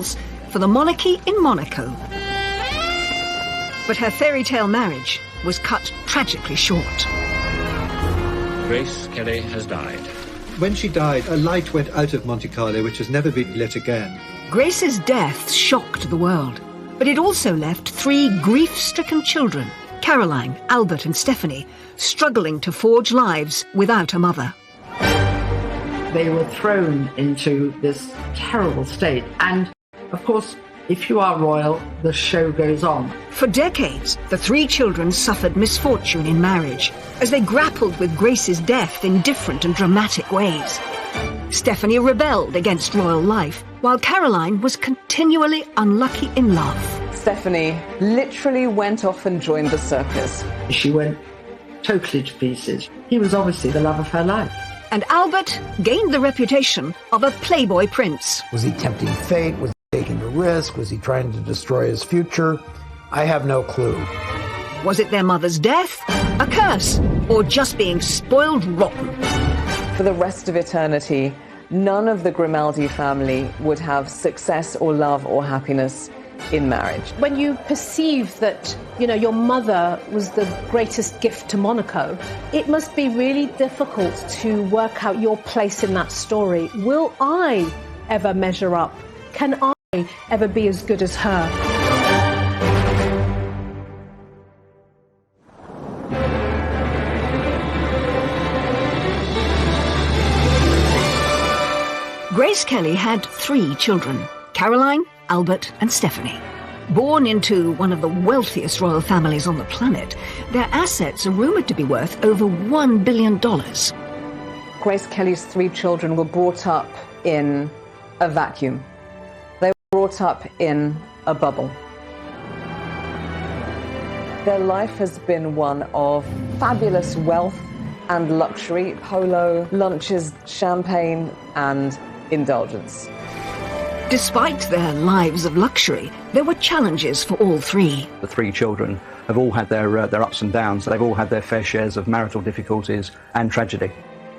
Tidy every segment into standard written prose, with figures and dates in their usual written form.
roles for the monarchy in Monaco. But her fairy tale marriage was cut tragically short. Grace Kelly has died. When she died, a light went out of Monte Carlo which has never been lit again. Grace's death shocked the world, but it also left 3 grief-stricken children, Caroline, Albert and Stephanie, struggling to forge lives without a mother. They were thrown into this terrible state, and of course, if you are royal, the show goes on. For decades, the 3 children suffered misfortune in marriage as they grappled with Grace's death in different and dramatic ways. Stephanie rebelled against royal life, while Caroline was continually unlucky in love. Stephanie literally went off and joined the circus. She went totally to pieces. He was obviously the love of her life. And Albert gained the reputation of a playboy prince. Was he tempting fate? Was he taking a risk? Was he trying to destroy his future? I have no clue. Was it their mother's death, a curse, or just being spoiled rotten? For the rest of eternity, none of the Grimaldi family would have success or love or happiness in marriage. When you perceive that, your mother was the greatest gift to Monaco, it must be really difficult to work out your place in that story. Will I ever measure up? Can I ever be as good as her? Grace Kelly had 3 children, Caroline, Albert and Stephanie. Born into one of the wealthiest royal families on the planet, their assets are rumoured to be worth over $1 billion. Grace Kelly's 3 children were brought up in a vacuum. They were brought up in a bubble. Their life has been one of fabulous wealth and luxury, polo, lunches, champagne and indulgence. Despite their lives of luxury, there were challenges for all 3. The 3 children have all had their ups and downs. They've all had their fair shares of marital difficulties and tragedy.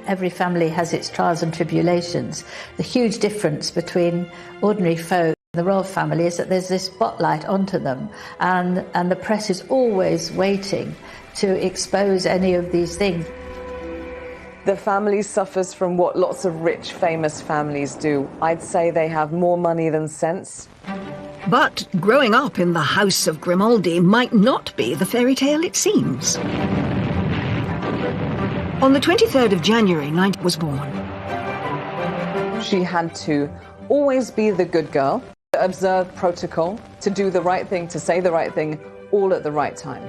Every family has its trials and tribulations. The huge difference between ordinary folk and the royal family is that there's this spotlight onto them, and the press is always waiting to expose any of these things. The family suffers from what lots of rich, famous families do. I'd say they have more money than sense. But growing up in the House of Grimaldi might not be the fairy tale it seems. On the 23rd of January, Knight was born. She had to always be the good girl, to observe protocol, to do the right thing, to say the right thing, all at the right time.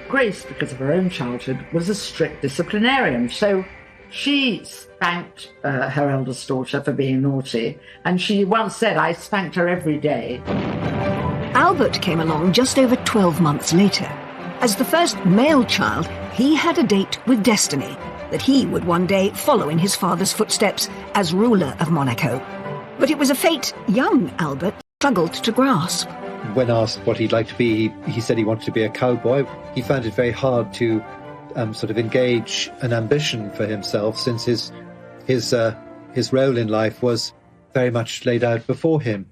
Grace, because of her own childhood, was a strict disciplinarian, so she spanked her eldest daughter for being naughty, and she once said, "I spanked her every day." Albert came along just over 12 months later. As the first male child, he had a date with destiny, that he would one day follow in his father's footsteps as ruler of Monaco. But it was a fate young Albert struggled to grasp. When asked what he'd like to be, he said he wanted to be a cowboy. He found it very hard to sort of engage an ambition for himself, since his role in life was very much laid out before him.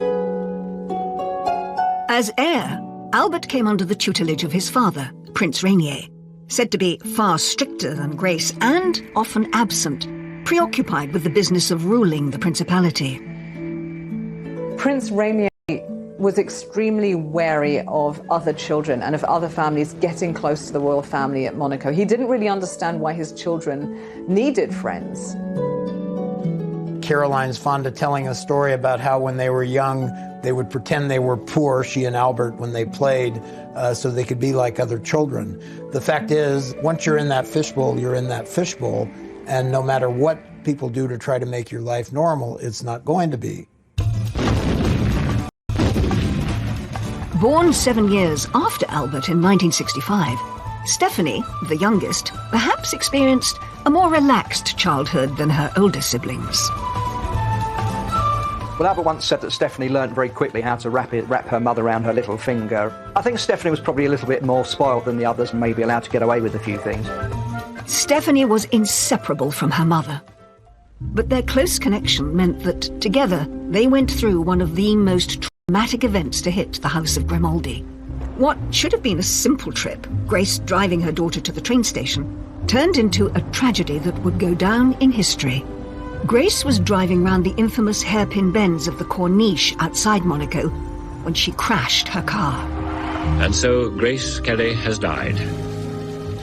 As heir, Albert came under the tutelage of his father, Prince Rainier, said to be far stricter than Grace and often absent, preoccupied with the business of ruling the principality. Prince Rainier was extremely wary of other children and of other families getting close to the royal family at Monaco. He didn't really understand why his children needed friends. Caroline's fond of telling a story about how when they were young, they would pretend they were poor, she and Albert, when they played, so they could be like other children. The fact is, once you're in that fishbowl, you're in that fishbowl, and no matter what people do to try to make your life normal, it's not going to be. Born 7 years after Albert in 1965, Stephanie, the youngest, perhaps experienced a more relaxed childhood than her older siblings. Well, Albert once said that Stephanie learnt very quickly how to wrap her mother around her little finger. I think Stephanie was probably a little bit more spoiled than the others and maybe allowed to get away with a few things. Stephanie was inseparable from her mother. But their close connection meant that, together, they went through one of the most dramatic events to hit the House of Grimaldi. What should have been a simple trip, Grace driving her daughter to the train station, turned into a tragedy that would go down in history. Grace was driving round the infamous hairpin bends of the Corniche outside Monaco when she crashed her car. And so Grace Kelly has died.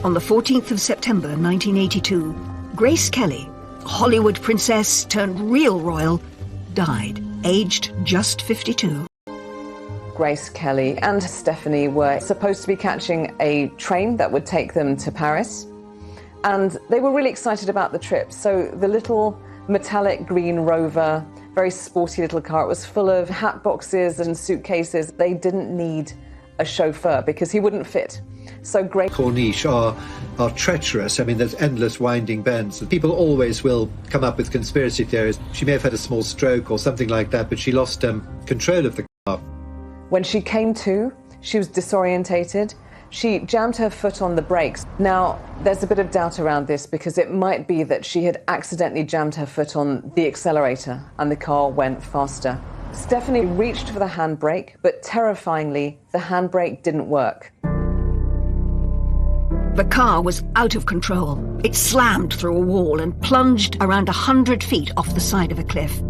On the 14th of September 1982, Grace Kelly, Hollywood princess turned real royal, died, aged just 52. Grace Kelly and Stephanie were supposed to be catching a train that would take them to Paris. And they were really excited about the trip. So the little metallic green Rover, very sporty little car, it was full of hat boxes and suitcases. They didn't need a chauffeur because he wouldn't fit. So Grace Corniche are treacherous. I mean, there's endless winding bends. People always will come up with conspiracy theories. She may have had a small stroke or something like that, but she lost control of the car. When she came to, she was disorientated. She jammed her foot on the brakes. Now, there's a bit of doubt around this because it might be that she had accidentally jammed her foot on the accelerator and the car went faster. Stephanie reached for the handbrake, but terrifyingly, the handbrake didn't work. The car was out of control. It slammed through a wall and plunged around 100 feet off the side of a cliff.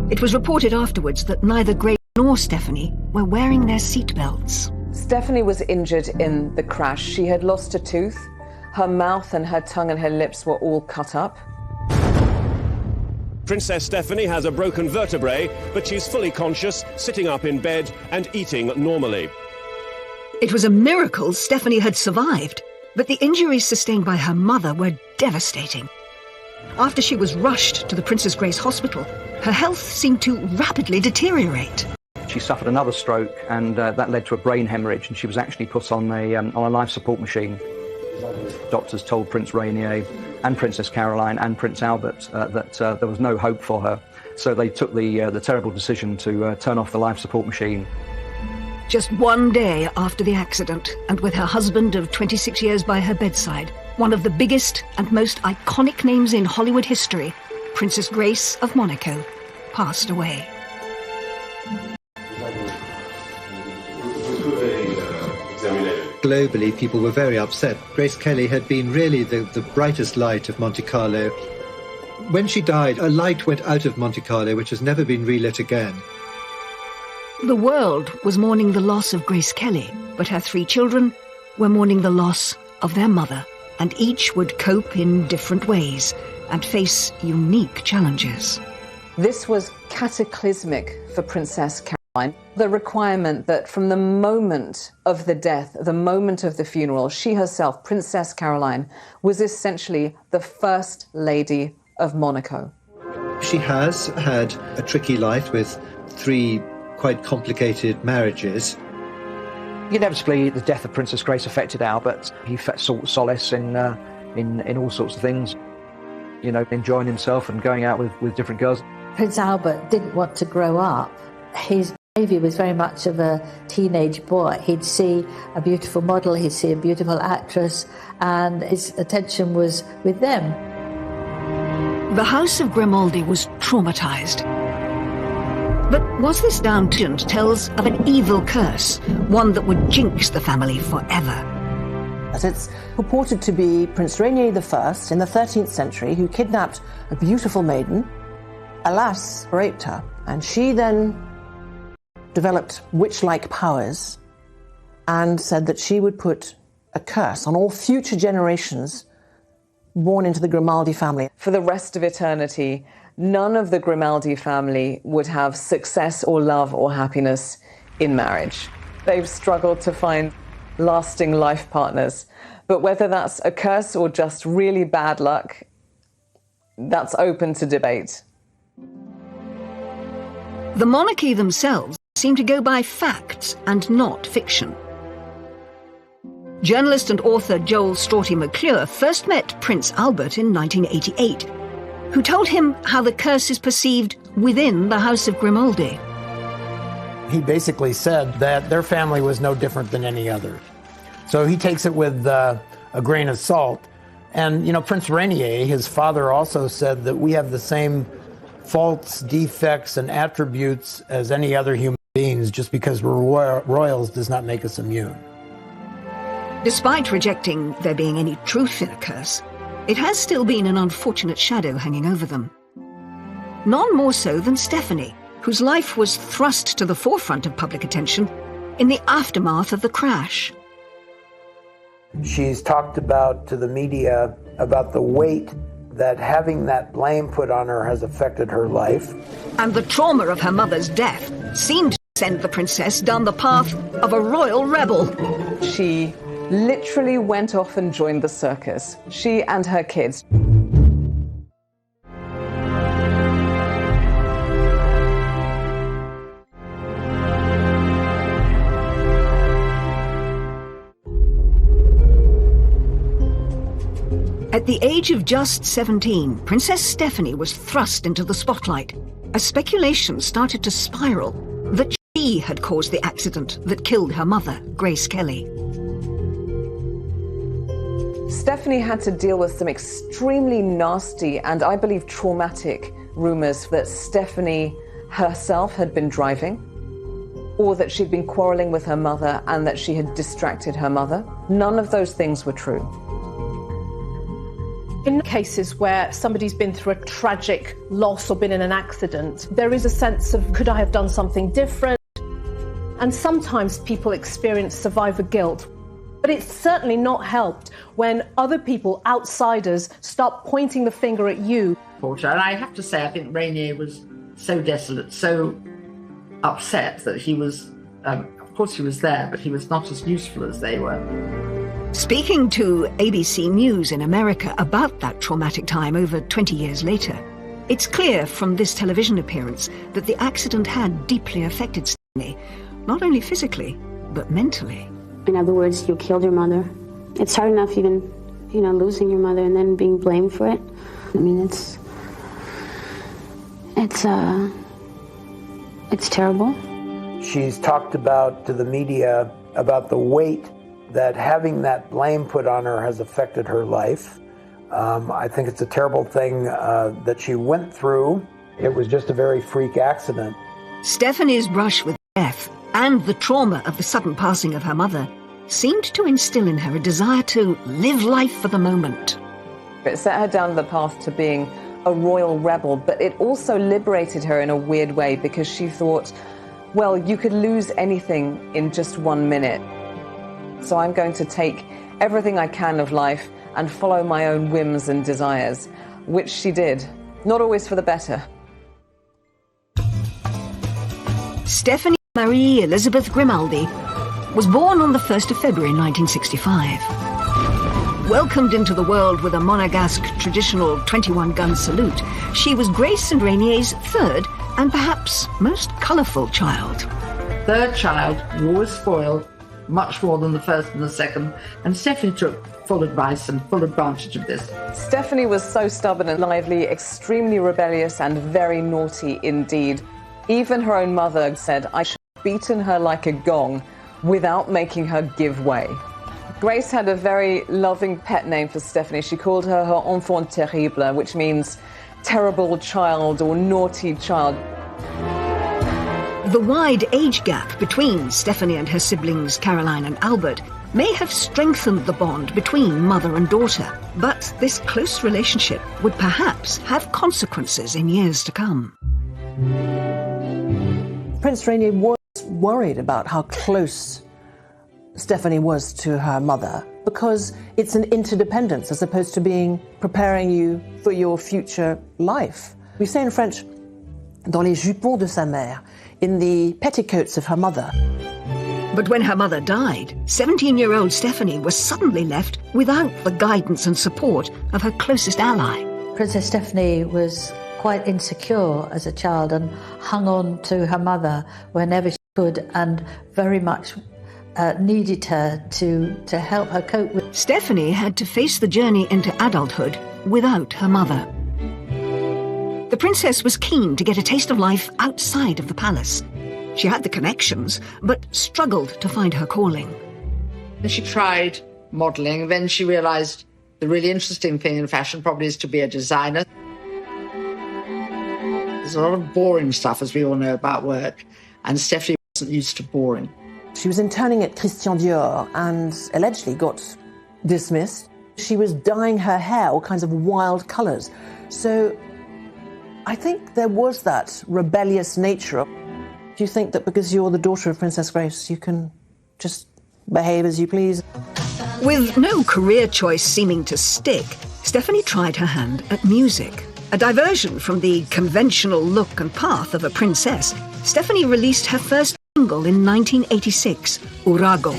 It was reported afterwards that neither Grace nor Stephanie were wearing their seatbelts. Stephanie was injured in the crash. She had lost a tooth. Her mouth and her tongue and her lips were all cut up. Princess Stephanie has a broken vertebrae, but she's fully conscious, sitting up in bed and eating normally. It was a miracle Stephanie had survived, but the injuries sustained by her mother were devastating. After she was rushed to the Princess Grace Hospital, her health seemed to rapidly deteriorate. She suffered another stroke, and that led to a brain hemorrhage, and she was actually put on a life support machine. Doctors told Prince Rainier and Princess Caroline and Prince Albert that there was no hope for her. So they took the terrible decision to turn off the life support machine. Just one day after the accident, and with her husband of 26 years by her bedside, one of the biggest and most iconic names in Hollywood history, Princess Grace of Monaco, passed away. Globally, people were very upset. Grace Kelly had been really the brightest light of Monte Carlo. When she died, a light went out of Monte Carlo which has never been relit again. The world was mourning the loss of Grace Kelly, but her 3 children were mourning the loss of their mother, and each would cope in different ways and face unique challenges. This was cataclysmic for Princess Caroline. The requirement that from the moment of the death, the moment of the funeral, she herself, Princess Caroline, was essentially the First Lady of Monaco. She has had a tricky life with 3 quite complicated marriages. Inevitably, the death of Princess Grace affected Albert. He sought solace in all sorts of things, you know, enjoying himself and going out with different girls. Prince Albert didn't want to grow up. His behaviour was very much of a teenage boy. He'd see a beautiful model, he'd see a beautiful actress, and his attention was with them. The House of Grimaldi was traumatised. But was this down to tells of an evil curse, one that would jinx the family forever? As it's purported to be Prince Rainier I in the 13th century who kidnapped a beautiful maiden, alas, raped her, and she then developed witch-like powers and said that she would put a curse on all future generations born into the Grimaldi family. For the rest of eternity, none of the Grimaldi family would have success or love or happiness in marriage. They've struggled to find lasting life partners. But whether that's a curse or just really bad luck, that's open to debate. The monarchy themselves seem to go by facts and not fiction. Journalist and author Joel Strawty McClure first met Prince Albert in 1988, who told him how the curse is perceived within the House of Grimaldi. He basically said that their family was no different than any other. So he takes it with a grain of salt. And, you know, Prince Rainier, his father, also said that we have the same faults, defects, and attributes as any other human beings. Just because we're royals does not make us immune. Despite rejecting there being any truth in a curse, it has still been an unfortunate shadow hanging over them. None more so than Stephanie, whose life was thrust to the forefront of public attention in the aftermath of the crash. She's talked about to the media about the weight that having that blame put on her has affected her life. And the trauma of her mother's death seemed to send the princess down the path of a royal rebel. She literally went off and joined the circus, she and her kids. At the age of just 17, Princess Stephanie was thrust into the spotlight as speculation started to spiral that she had caused the accident that killed her mother, Grace Kelly. Stephanie had to deal with some extremely nasty and, I believe, traumatic rumors that Stephanie herself had been driving, or that she'd been quarreling with her mother and that she had distracted her mother. None of those things were true. In cases where somebody's been through a tragic loss or been in an accident, there is a sense of, could I have done something different? And sometimes people experience survivor guilt. But it's certainly not helped when other people, outsiders, start pointing the finger at you. And I have to say, I think Rainier was so desolate, so upset that he was, of course he was there, but he was not as useful as they were. Speaking to ABC News in America about that traumatic time over 20 years later, it's clear from this television appearance that the accident had deeply affected Stephanie, not only physically, but mentally. In other words, you killed your mother. It's hard enough even, losing your mother and then being blamed for it. I mean, it's terrible. She's talked about to the media about the weight that having that blame put on her has affected her life. I think it's a terrible thing that she went through. It was just a very freak accident. Stephanie's brush with death and the trauma of the sudden passing of her mother seemed to instill in her a desire to live life for the moment. It set her down the path to being a royal rebel, but it also liberated her in a weird way because she thought, well, you could lose anything in just 1 minute. So I'm going to take everything I can of life and follow my own whims and desires, which she did, not always for the better. Stephanie Marie Elizabeth Grimaldi was born on the 1st of February 1965. Welcomed into the world with a Monegasque traditional 21-gun salute, she was Grace and Rainier's third and perhaps most colourful child. Third child, was spoiled, much more than the first and the second, and Stephanie took full advice and full advantage of this. Stephanie was so stubborn and lively, extremely rebellious and very naughty indeed. Even her own mother said, I should have beaten her like a gong without making her give way. Grace had a very loving pet name for Stephanie. She called her enfant terrible, which means terrible child or naughty child. The wide age gap between Stephanie and her siblings Caroline and Albert may have strengthened the bond between mother and daughter, but this close relationship would perhaps have consequences in years to come. Prince Rainier was worried about how close Stephanie was to her mother because it's an interdependence as opposed to being preparing you for your future life. We say in French, dans les jupons de sa mère, in the petticoats of her mother. But when her mother died, 17-year-old Stephanie was suddenly left without the guidance and support of her closest ally. Princess Stephanie was quite insecure as a child and hung on to her mother whenever she could and very much needed her to help her cope with. Stephanie had to face the journey into adulthood without her mother. The princess was keen to get a taste of life outside of the palace. She had the connections, but struggled to find her calling. She tried modelling, then she realised the really interesting thing in fashion probably is to be a designer. There's a lot of boring stuff, as we all know, about work, and Stephanie wasn't used to boring. She was interning at Christian Dior and allegedly got dismissed. She was dyeing her hair all kinds of wild colours. So I think there was that rebellious nature. Do you think that because you're the daughter of Princess Grace, you can just behave as you please? With no career choice seeming to stick, Stephanie tried her hand at music. A diversion from the conventional look and path of a princess, Stephanie released her first single in 1986, Urago.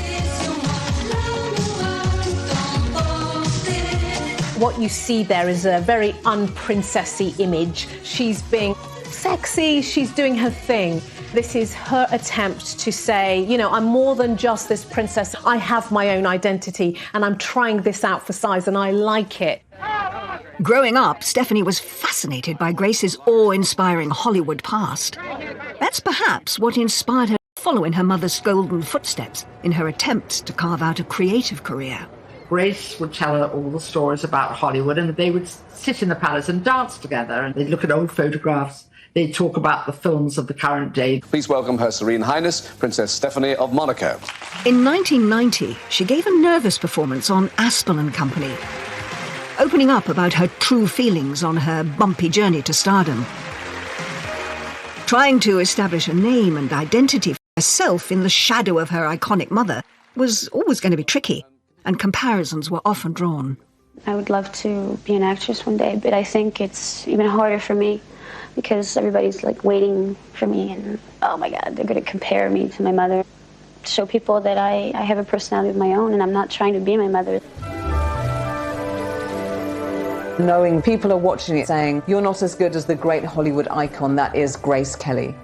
What you see there is a very unprincessy image. She's being sexy, she's doing her thing. This is her attempt to say, you know, I'm more than just this princess. I have my own identity and I'm trying this out for size and I like it. Growing up, Stephanie was fascinated by Grace's awe-inspiring Hollywood past. That's perhaps what inspired her to follow in her mother's golden footsteps in her attempts to carve out a creative career. Grace would tell her all the stories about Hollywood, and they would sit in the palace and dance together, and they'd look at old photographs. They'd talk about the films of the current day. Please welcome Her Serene Highness, Princess Stephanie of Monaco. In 1990, she gave a nervous performance on Aspel & Company, opening up about her true feelings on her bumpy journey to stardom. Trying to establish a name and identity for herself in the shadow of her iconic mother was always going to be tricky, and comparisons were often drawn. I would love to be an actress one day, but I think it's even harder for me because everybody's like waiting for me and, oh my God, they're going to compare me to my mother. Show people that I have a personality of my own and I'm not trying to be my mother. Knowing people are watching it saying, you're not as good as the great Hollywood icon that is Grace Kelly.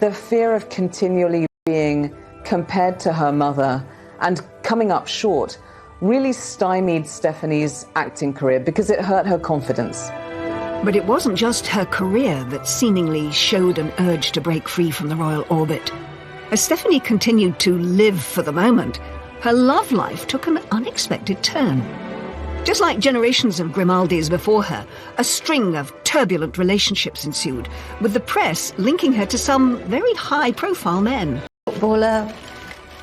The fear of continually being compared to her mother and coming up short really stymied Stephanie's acting career because it hurt her confidence. But it wasn't just her career that seemingly showed an urge to break free from the royal orbit. As Stephanie continued to live for the moment, her love life took an unexpected turn. Just like generations of Grimaldis before her, a string of turbulent relationships ensued, with the press linking her to some very high-profile men. Footballer.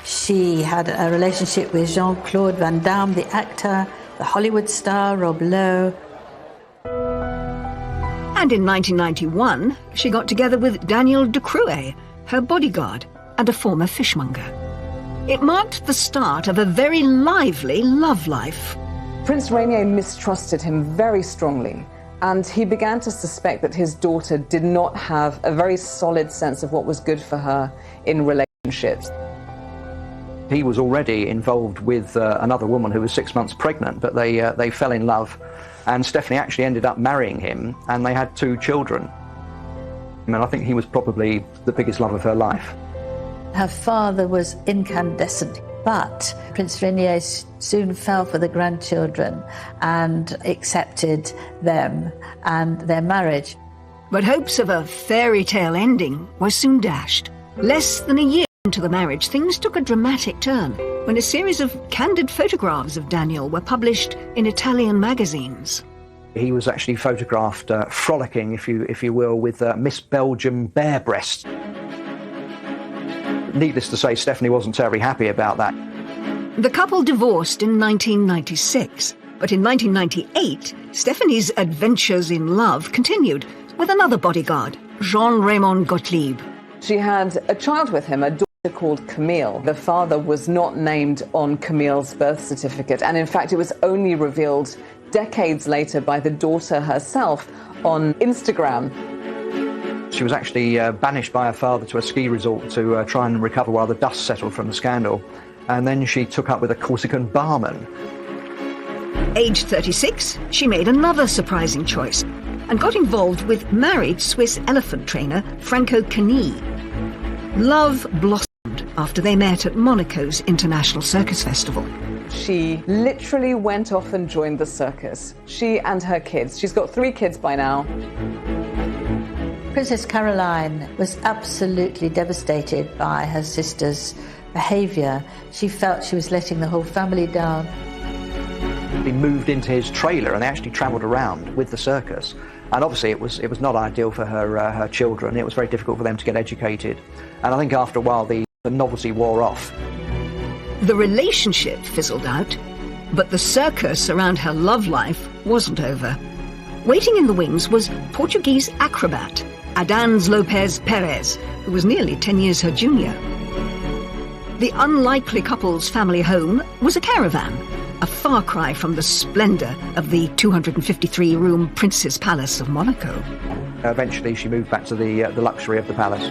She had a relationship with Jean-Claude Van Damme, the actor, the Hollywood star Rob Lowe. And in 1991, she got together with Daniel de Cruet, her bodyguard and a former fishmonger. It marked the start of a very lively love life. Prince Rainier mistrusted him very strongly, and he began to suspect that his daughter did not have a very solid sense of what was good for her in relationships. He was already involved with another woman who was 6 months pregnant, but they fell in love, and Stephanie actually ended up marrying him, and they had 2 children. I mean, I think he was probably the biggest love of her life. Her father was incandescent, but Prince Rainier soon fell for the grandchildren and accepted them and their marriage. But hopes of a fairy tale ending were soon dashed. Less than a year into the marriage, things took a dramatic turn when a series of candid photographs of Daniel were published in Italian magazines. He was actually photographed frolicking, if you will, with Miss Belgium bare breasts. Needless to say, Stephanie wasn't terribly happy about that. The couple divorced in 1996, but in 1998, Stephanie's adventures in love continued with another bodyguard, Jean-Raymond Gottlieb. She had a child with him, a daughter called Camille. The father was not named on Camille's birth certificate, and in fact it was only revealed decades later by the daughter herself on Instagram. She was actually banished by her father to a ski resort to try and recover while the dust settled from the scandal. And then she took up with a Corsican barman. Aged 36, she made another surprising choice and got involved with married Swiss elephant trainer Franco Cani. Love blossomed after they met at Monaco's International Circus Festival. She literally went off and joined the circus. She and her kids. She's got 3 kids by now. Princess Caroline was absolutely devastated by her sister's behaviour. She felt she was letting the whole family down. He moved into his trailer and they actually travelled around with the circus. And obviously it was not ideal for her children. It was very difficult for them to get educated. And I think after a while the The novelty wore off. The relationship fizzled out, but the circus around her love life wasn't over. Waiting in the wings was Portuguese acrobat Adans Lopez Perez, who was nearly 10 years her junior. The unlikely couple's family home was a caravan, a far cry from the splendour of the 253-room Prince's Palace of Monaco. Eventually she moved back to the luxury of the palace.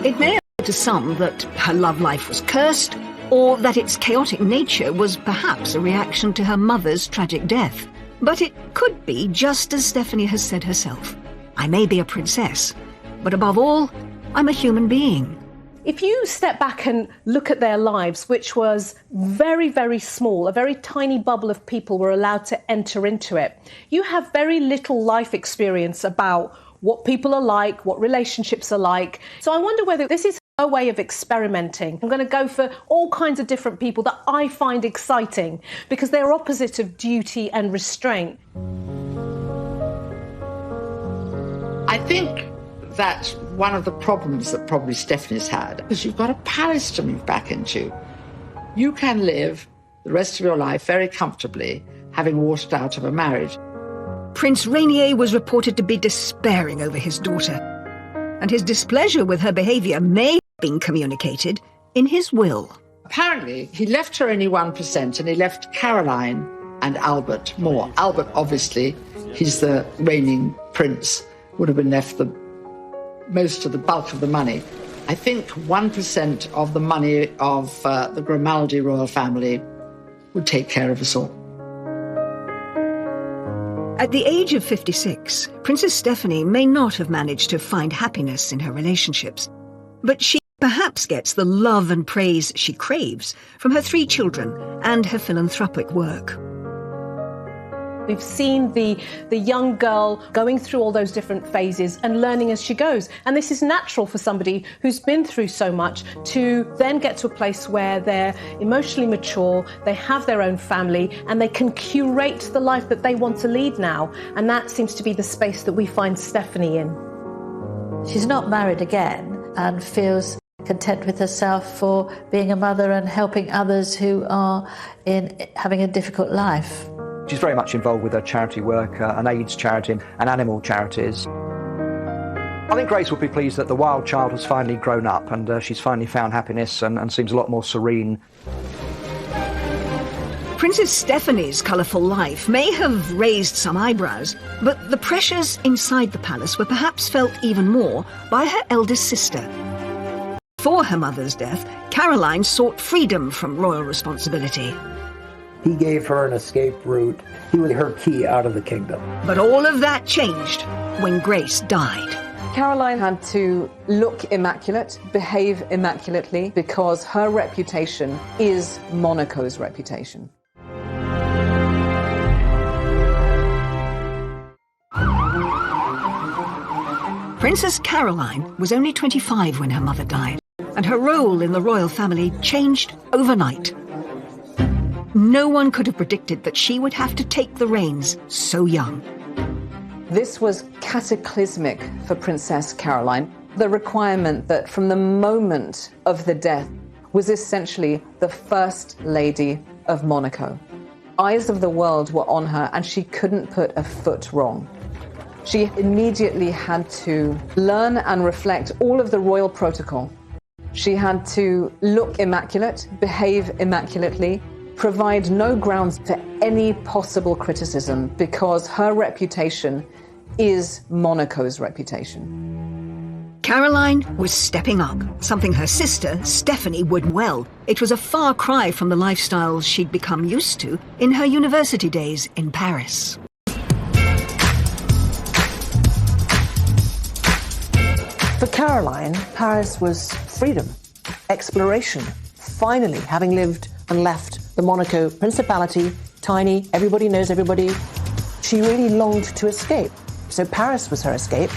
It may appear to some that her love life was cursed, or that its chaotic nature was perhaps a reaction to her mother's tragic death. But it could be just as Stephanie has said herself. I may be a princess, but above all, I'm a human being. If you step back and look at their lives, which was very, very small, a very tiny bubble of people were allowed to enter into it, you have very little life experience about what people are like, what relationships are like. So I wonder whether this is a way of experimenting. I'm going to go for all kinds of different people that I find exciting because they're opposite of duty and restraint. I think that's one of the problems that probably Stephanie's had, because you've got a palace to move back into. You can live the rest of your life very comfortably, having walked out of a marriage. Prince Rainier was reported to be despairing over his daughter, and his displeasure with her behaviour may have been communicated in his will. Apparently, he left her only 1%, and he left Caroline and Albert more. Albert, obviously, he's the reigning prince, would have been left most of the bulk of the money. I think 1% of the money of the Grimaldi royal family would take care of us all. At the age of 56, Princess Stephanie may not have managed to find happiness in her relationships, but she perhaps gets the love and praise she craves from her 3 children and her philanthropic work. We've seen the young girl going through all those different phases and learning as she goes. And this is natural for somebody who's been through so much to then get to a place where they're emotionally mature, they have their own family, and they can curate the life that they want to lead now. And that seems to be the space that we find Stephanie in. She's not married again and feels content with herself for being a mother and helping others who are having a difficult life. She's very much involved with her charity work, an AIDS charity and animal charities. I think Grace would be pleased that the wild child has finally grown up and she's finally found happiness and seems a lot more serene. Princess Stephanie's colourful life may have raised some eyebrows, but the pressures inside the palace were perhaps felt even more by her eldest sister. Before her mother's death, Caroline sought freedom from royal responsibility. He gave her an escape route. He was her key out of the kingdom. But all of that changed when Grace died. Caroline had to look immaculate, behave immaculately, because her reputation is Monaco's reputation. Princess Caroline was only 25 when her mother died, and her role in the royal family changed overnight. No one could have predicted that she would have to take the reins so young. This was cataclysmic for Princess Caroline. The requirement that from the moment of the death was essentially the First Lady of Monaco. Eyes of the world were on her and she couldn't put a foot wrong. She immediately had to learn and reflect all of the royal protocol. She had to look immaculate, behave immaculately, provide no grounds for any possible criticism because her reputation is Monaco's reputation. Caroline was stepping up, something her sister, Stephanie, would well. It was a far cry from the lifestyle she'd become used to in her university days in Paris. For Caroline, Paris was freedom, exploration, finally having lived and left the Monaco Principality, tiny, everybody knows everybody. She really longed to escape. So Paris was her escape.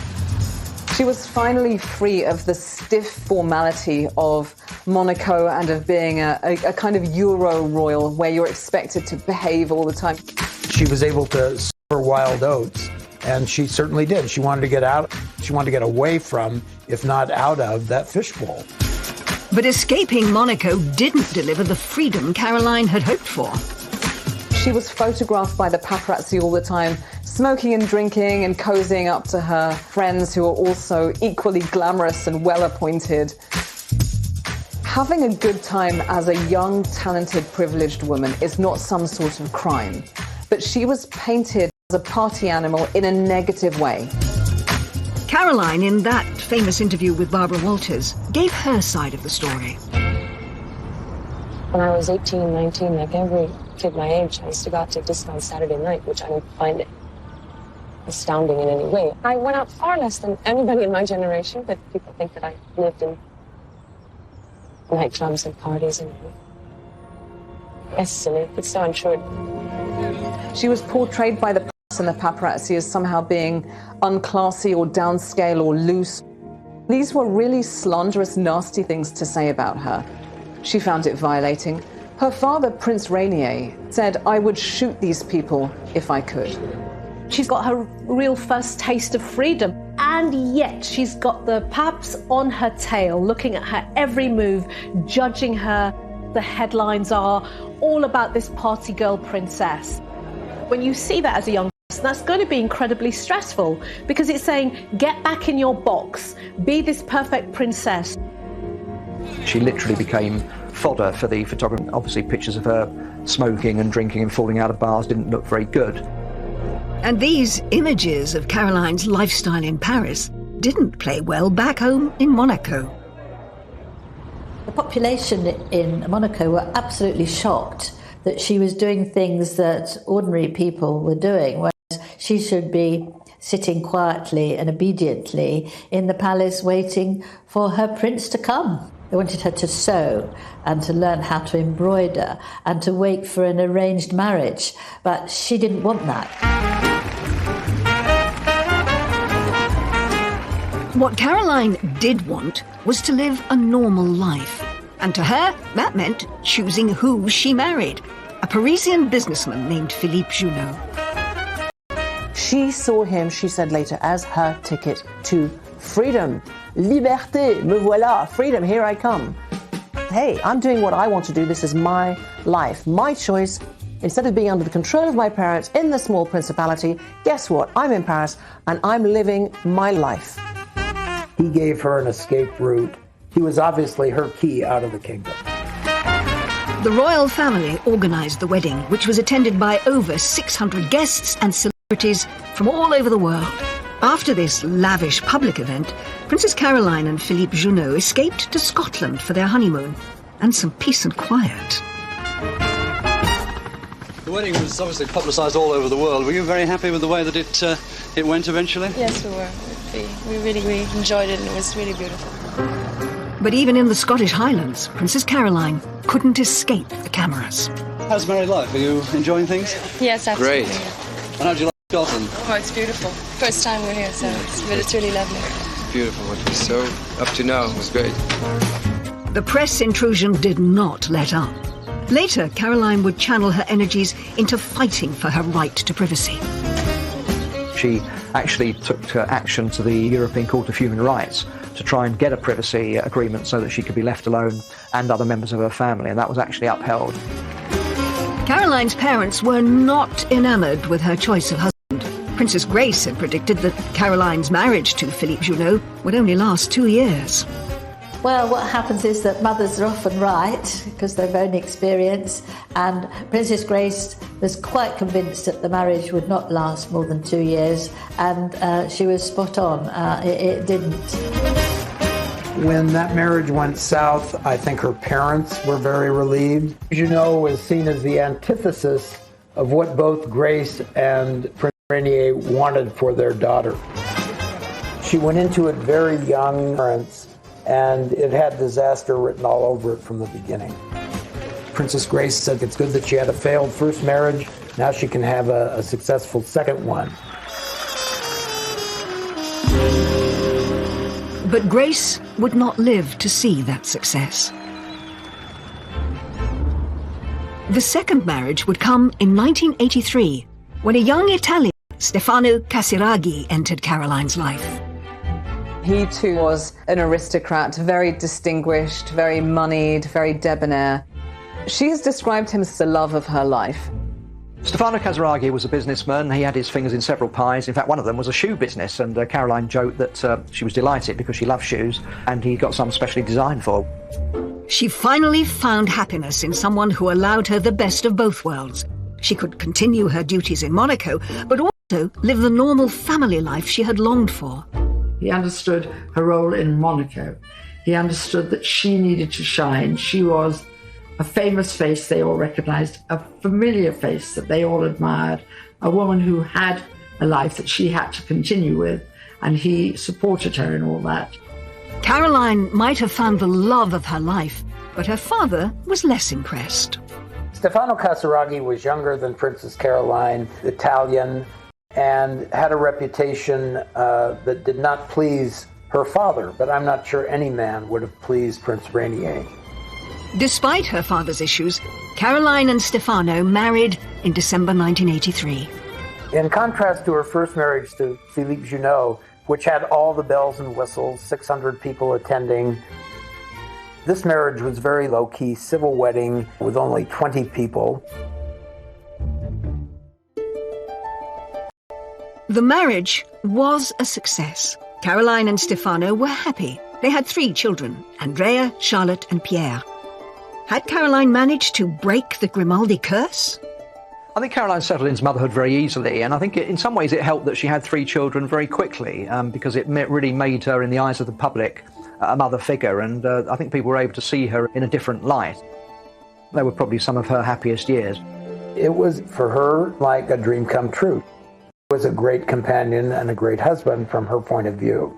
She was finally free of the stiff formality of Monaco and of being a kind of Euro royal where you're expected to behave all the time. She was able to sow her wild oats, and she certainly did. She wanted to get out. She wanted to get away from, if not out of, that fishbowl. But escaping Monaco didn't deliver the freedom Caroline had hoped for. She was photographed by the paparazzi all the time, smoking and drinking and cozying up to her friends who were also equally glamorous and well-appointed. Having a good time as a young, talented, privileged woman is not some sort of crime. But she was painted as a party animal in a negative way. Caroline, in that famous interview with Barbara Walters, gave her side of the story. When I was 18, 19, like every kid my age, I used to go out to disco on Saturday night, which I don't find astounding in any way. I went out far less than anybody in my generation, but people think that I lived in nightclubs and parties, and it's silly. It's so untrue. She was portrayed by the press and the paparazzi as somehow being unclassy or downscale or loose. These were really slanderous, nasty things to say about her. She found it violating. Her father, Prince Rainier, said, "I would shoot these people if I could." She's got her real first taste of freedom, and yet she's got the paps on her tail, looking at her every move, judging her. The headlines are all about this party girl princess. When you see that as a young person, that's going to be incredibly stressful, because it's saying, get back in your box, be this perfect princess. She literally became fodder for the photographer. Obviously, pictures of her smoking and drinking and falling out of bars didn't look very good. And these images of Caroline's lifestyle in Paris didn't play well back home in Monaco. The population in Monaco were absolutely shocked that she was doing things that ordinary people were doing, whereas she should be sitting quietly and obediently in the palace waiting for her prince to come. They wanted her to sew and to learn how to embroider and to wait for an arranged marriage, but she didn't want that. What Caroline did want was to live a normal life. And to her, that meant choosing who she married, a Parisian businessman named Philippe Junot. She saw him, she said later, as her ticket to freedom. Liberté, me voilà, freedom, here I come. Hey, I'm doing what I want to do. This is my life, my choice. Instead of being under the control of my parents in the small principality, guess what? I'm in Paris and I'm living my life. He gave her an escape route. He was obviously her key out of the kingdom. The royal family organised the wedding, which was attended by over 600 guests and celebrities from all over the world. After this lavish public event, Princess Caroline and Philippe Junot escaped to Scotland for their honeymoon and some peace and quiet. The wedding was obviously publicised all over the world. Were you very happy with the way that it went eventually? Yes, we were. We really enjoyed it, and it was really beautiful. But even in the Scottish Highlands, Princess Caroline couldn't escape the cameras. How's married life? Are you enjoying things? Yes, absolutely. Great. And how do you like Scotland? Oh, it's beautiful. First time we're here, so it's really lovely. Beautiful. What we saw up to now was great. The press intrusion did not let up. Later, Caroline would channel her energies into fighting for her right to privacy. She actually took action to the European Court of Human Rights to try and get a privacy agreement so that she could be left alone and other members of her family, and that was actually upheld. Caroline's parents were not enamoured with her choice of husband. Princess Grace had predicted that Caroline's marriage to Philippe Junot would only last 2 years. Well, what happens is that mothers are often right because they've own experience, and Princess Grace was quite convinced that the marriage would not last more than 2 years, and she was spot on. It didn't. When that marriage went south, I think her parents were very relieved. Junot was seen as the antithesis of what both Grace and Prince Rainier wanted for their daughter. She went into it very young, and it had disaster written all over it from the beginning. Princess Grace said it's good that she had a failed first marriage. Now she can have a successful second one. But Grace would not live to see that success. The second marriage would come in 1983, when a young Italian, Stefano Casiraghi, entered Caroline's life. He too was an aristocrat, very distinguished, very moneyed, very debonair. She has described him as the love of her life. Stefano Casiraghi was a businessman. He had his fingers in several pies. In fact, one of them was a shoe business, and Caroline joked that she was delighted because she loved shoes, and he got some specially designed for. She finally found happiness in someone who allowed her the best of both worlds. She could continue her duties in Monaco, but also live the normal family life she had longed for. He understood her role in Monaco. He understood that she needed to shine. She was a famous face they all recognized, a familiar face that they all admired, a woman who had a life that she had to continue with, and he supported her in all that. Caroline might have found the love of her life, but her father was less impressed. Stefano Casiraghi was younger than Princess Caroline, Italian, and had a reputation that did not please her father, but I'm not sure any man would have pleased Prince Rainier. Despite her father's issues, Caroline and Stefano married in December 1983. In contrast to her first marriage to Philippe Junot, which had all the bells and whistles, 600 people attending, this marriage was very low-key, civil wedding with only 20 people. The marriage was a success. Caroline and Stefano were happy. They had 3 children, Andrea, Charlotte and Pierre. Had Caroline managed to break the Grimaldi curse? I think Caroline settled into motherhood very easily, and I think in some ways it helped that she had 3 children very quickly, because it really made her, in the eyes of the public, a mother figure, and I think people were able to see her in a different light. They were probably some of her happiest years. It was, for her, like a dream come true. He was a great companion and a great husband from her point of view.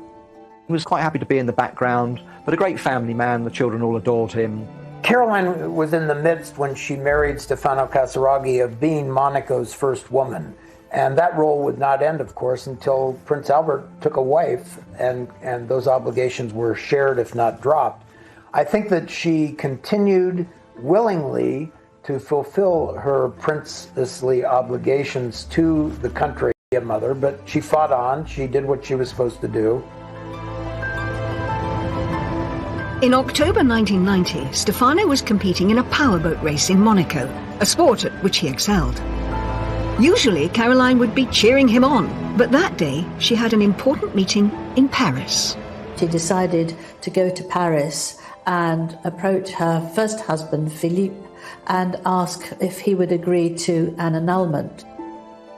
He was quite happy to be in the background, but a great family man. The children all adored him. Caroline was in the midst, when she married Stefano Casiraghi, of being Monaco's first woman. And that role would not end, of course, until Prince Albert took a wife, and those obligations were shared, if not dropped. I think that she continued willingly to fulfill her princessly obligations to the country, a mother, but she fought on. She did what she was supposed to do. In October 1990, Stefano was competing in a powerboat race in Monaco, a sport at which he excelled. Usually, Caroline would be cheering him on, but that day she had an important meeting in Paris. She decided to go to Paris and approach her first husband, Philippe, and ask if he would agree to an annulment.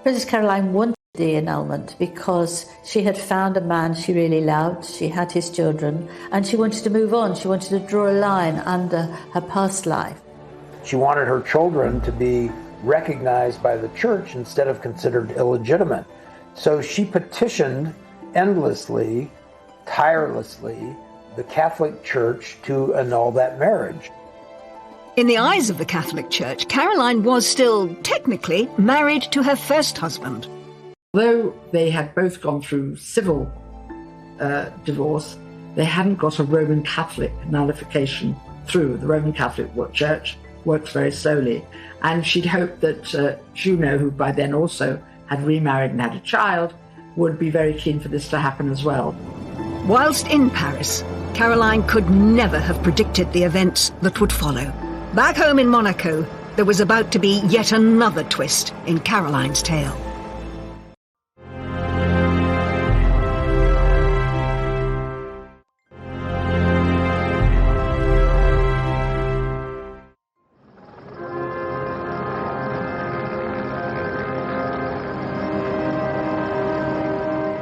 Princess Caroline wanted the annulment because she had found a man she really loved, she had his children, and she wanted to move on. She wanted to draw a line under her past life. She wanted her children to be recognized by the church instead of considered illegitimate. So she petitioned endlessly, tirelessly, the Catholic Church to annul that marriage. In the eyes of the Catholic Church, Caroline was still, technically, married to her first husband. Though they had both gone through civil divorce, they hadn't got a Roman Catholic nullification through. The Roman Catholic Church works very slowly. And she'd hoped that Junot, who by then also had remarried and had a child, would be very keen for this to happen as well. Whilst in Paris, Caroline could never have predicted the events that would follow. Back home in Monaco, there was about to be yet another twist in Caroline's tale.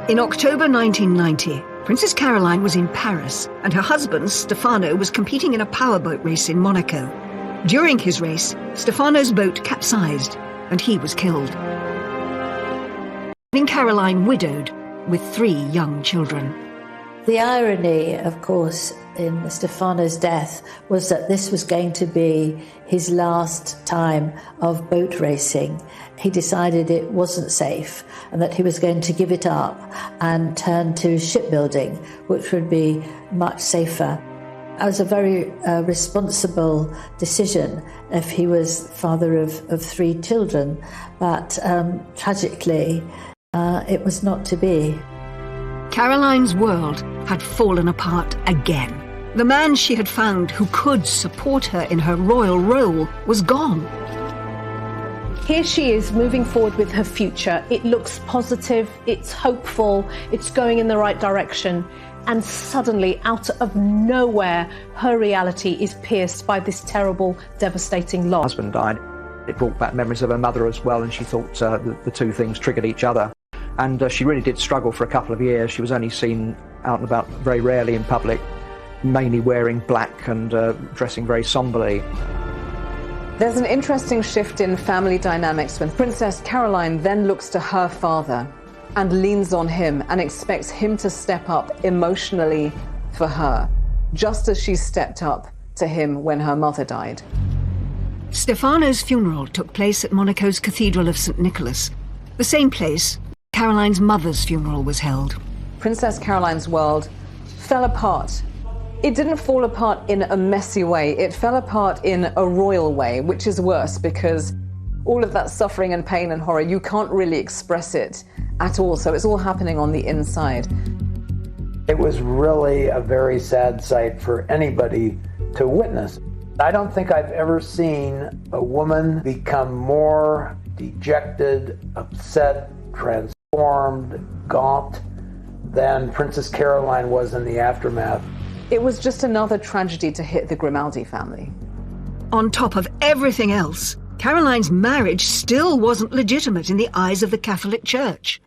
In October 1990, Princess Caroline was in Paris, and her husband, Stefano, was competing in a powerboat race in Monaco. During his race, Stefano's boat capsized, and he was killed, leaving Caroline widowed with 3 young children. The irony, of course, in Stefano's death was that this was going to be his last time of boat racing. He decided it wasn't safe and that he was going to give it up and turn to shipbuilding, which would be much safer. It was a very responsible decision if he was father of 3 children, but tragically, it was not to be. Caroline's world had fallen apart again. The man she had found who could support her in her royal role was gone. Here she is moving forward with her future. It looks positive, it's hopeful, it's going in the right direction. And suddenly, out of nowhere, her reality is pierced by this terrible, devastating loss. Her husband died. It brought back memories of her mother as well, and she thought the two things triggered each other. And she really did struggle for a couple of years. She was only seen out and about very rarely in public, mainly wearing black and dressing very somberly. There's an interesting shift in family dynamics when Princess Caroline then looks to her father and leans on him and expects him to step up emotionally for her, just as she stepped up to him when her mother died. Stefano's funeral took place at Monaco's Cathedral of St. Nicholas, the same place Caroline's mother's funeral was held. Princess Caroline's world fell apart. It didn't fall apart in a messy way. It fell apart in a royal way, which is worse because all of that suffering and pain and horror, you can't really express it at all. So it's all happening on the inside. It was really a very sad sight for anybody to witness. I don't think I've ever seen a woman become more dejected, upset, transformed, gaunt than Princess Caroline was in the aftermath. It was just another tragedy to hit the Grimaldi family. On top of everything else, Caroline's marriage still wasn't legitimate in the eyes of the Catholic Church.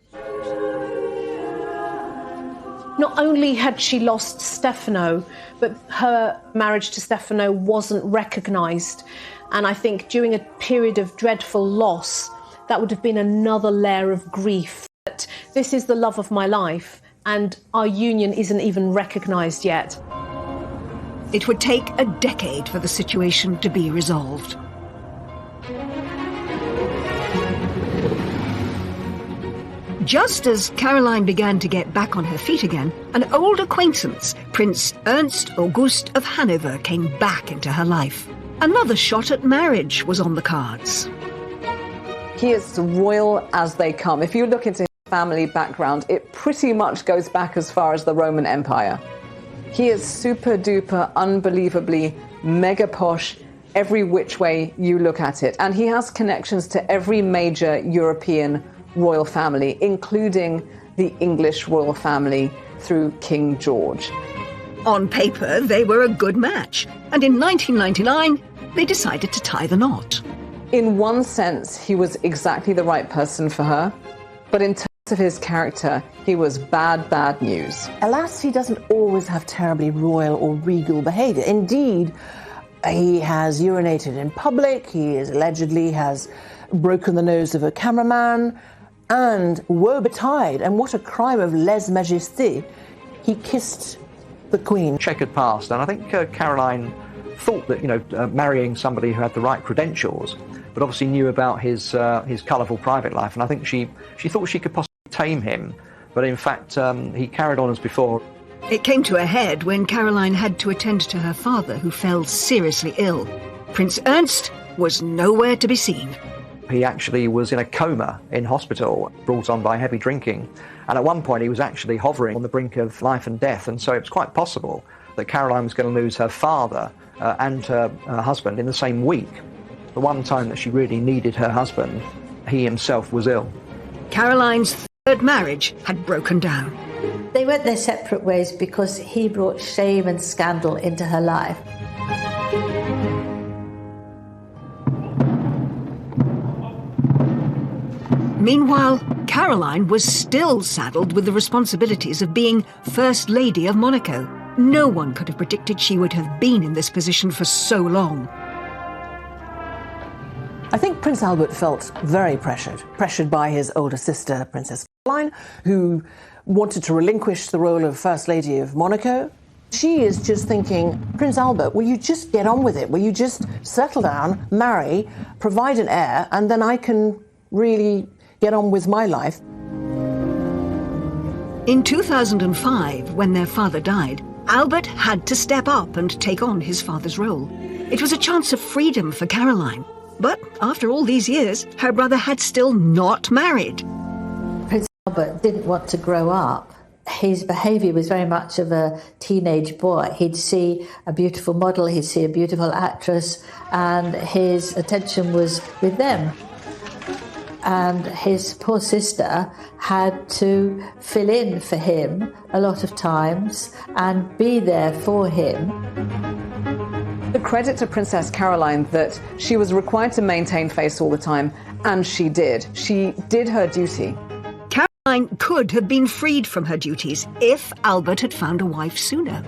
Not only had she lost Stefano, but her marriage to Stefano wasn't recognised. And I think during a period of dreadful loss, that would have been another layer of grief. That this is the love of my life, and our union isn't even recognised yet. It would take a decade for the situation to be resolved. Just as Caroline began to get back on her feet again, an old acquaintance, Prince Ernst August of Hanover, came back into her life. Another shot at marriage was on the cards. He is royal as they come. If you look into his family background, it pretty much goes back as far as the Roman Empire. He is super duper, unbelievably mega posh, every which way you look at it. And he has connections to every major European royal family, including the English royal family through King George. On paper, they were a good match. And in 1999, they decided to tie the knot. In one sense, he was exactly the right person for her. But in terms of his character, he was bad news. Alas, he doesn't always have terribly royal or regal behaviour. Indeed, he has urinated in public, he allegedly has broken the nose of a cameraman, and woe betide, and what a crime of lèse-majesté, he kissed the Queen. Checkered past, and I think Caroline thought that, marrying somebody who had the right credentials, but obviously knew about his colourful private life, and I think she thought she could possibly tame him, but in fact he carried on as before. It came to a head when Caroline had to attend to her father, who fell seriously ill. Prince Ernst was nowhere to be seen. He actually was in a coma in hospital, brought on by heavy drinking, and at one point he was actually hovering on the brink of life and death, and so it was quite possible that Caroline was going to lose her father and her husband in the same week. The one time that she really needed her husband, he himself was ill. Caroline's third marriage had broken down. They went their separate ways because he brought shame and scandal into her life. Meanwhile, Caroline was still saddled with the responsibilities of being First Lady of Monaco. No one could have predicted she would have been in this position for so long. I think Prince Albert felt very pressured by his older sister, Princess Caroline, who wanted to relinquish the role of First Lady of Monaco. She is just thinking, Prince Albert, will you just get on with it? Will you just settle down, marry, provide an heir, and then I can really get on with my life? In 2005, when their father died, Albert had to step up and take on his father's role. It was a chance of freedom for Caroline. But after all these years, her brother had still not married. Prince Albert didn't want to grow up his behaviour was very much of a teenage boy. He'd see a beautiful model, he'd see a beautiful actress, and his attention was with them. And his poor sister had to fill in for him a lot of times and be there for him. The credit to Princess Caroline that she was required to maintain face all the time, and she did. She did her duty. Caroline could have been freed from her duties if Albert had found a wife sooner.